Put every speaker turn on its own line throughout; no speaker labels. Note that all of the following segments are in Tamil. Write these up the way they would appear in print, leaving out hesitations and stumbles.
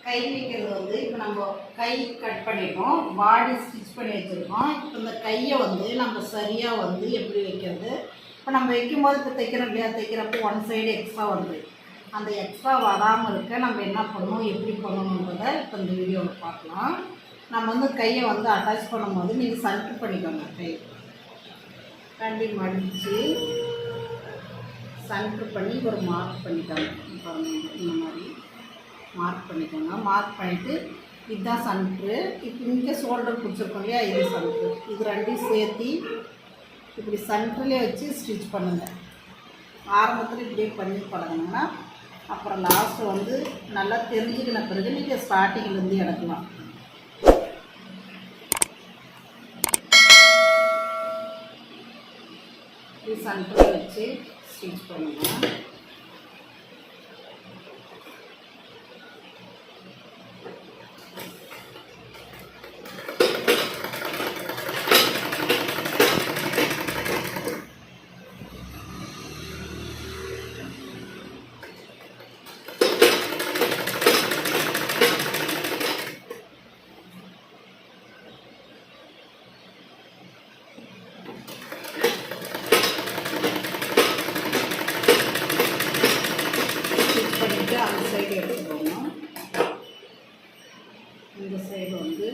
கை வைக்கிறது வந்து இப்போ நம்ம கை கட் பண்ணிட்டோம், பாடி ஸ்டிச் பண்ணி வச்சுருக்கோம். இப்போ இந்த கையை வந்து நம்ம சரியாக வந்து எப்படி வைக்கிறது, இப்போ நம்ம வைக்கும்போது இப்போ தைக்கிறோம் இல்லையா, தைக்கிறப்போ ஒன் சைடு எக்ஸ்ட்ரா வருது. அந்த எக்ஸ்ட்ரா வராமல் இருக்க நம்ம என்ன பண்ணணும், எப்படி பண்ணணுன்றதை இப்போ இந்த வீடியோவில் பார்க்கலாம். நம்ம வந்து கையை வந்து அட்டாச் பண்ணும்போது நீங்கள் சல்ட்டு பண்ணிக்கோங்க. கை கண்டி மடித்து சல்ட்டு பண்ணி ஒரு மார்க் பண்ணிக்கோங்க. இப்போ இந்த மாதிரி மார்க் பண்ணிக்கோங்க. மார்க் பண்ணிவிட்டு இதுதான் சன்ட்ரு. இப்போ இங்கே ஷோல்டர் பிடிச்சிருக்கோம் இல்லையா, இது சன்ட்ரு. இது ரெண்டையும் சேர்த்து இப்படி சன்ட்ரிலே வச்சு ஸ்டிச் பண்ணுங்கள். ஆரம்பத்தில் இப்படியே பண்ணி பழகுங்கன்னா அப்புறம் லாஸ்ட்டு வந்து நல்லா தெரிஞ்சுக்கின பிறகு நீங்கள் ஸ்டார்டிங்லேருந்து எடுக்கலாம். இப்படி சன்ட்ரில் வச்சு ஸ்டிச் பண்ணுங்கள். அந்த சைடு எடுத்துக்கோங்க. இந்த சைடு வந்து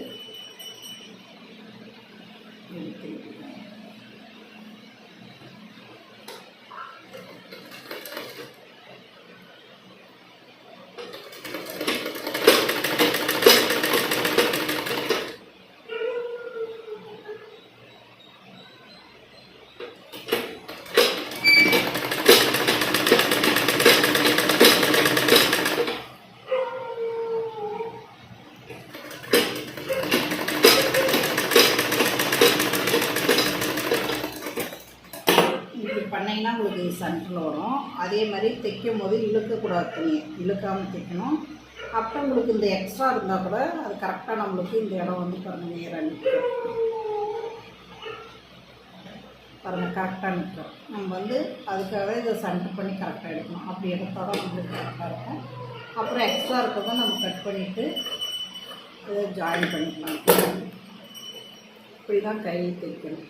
எடுத்துக்கோங்க. பண்ணிங்கன்னா உங்களுக்கு சென்டரில் வரும். அதே மாதிரி தைக்கும் போது இழுக்கக்கூடாது, துணியை இழுக்காமல் தைக்கணும். அப்புறம் உங்களுக்கு இந்த எக்ஸ்ட்ரா இருந்தால் கூட அது கரெக்டாக நம்மளுக்கு இந்த இடம் வந்து பாருங்கள் நேராக நிற்கும். பாருங்கள் கரெக்டாக நிற்கும். நம்ம வந்து அதுக்காக இதை சென்டர் பண்ணி கரெக்டாக எடுக்கணும். அப்படி எடுத்தால் தான் நம்மளுக்கு கரெக்டாக இருக்கும். அப்புறம் எக்ஸ்ட்ரா இருக்கிறத நம்ம கட் பண்ணிவிட்டு இதை ஜாயின் பண்ணிக்கலாம். இப்படி தான் கை தைக்கணும்.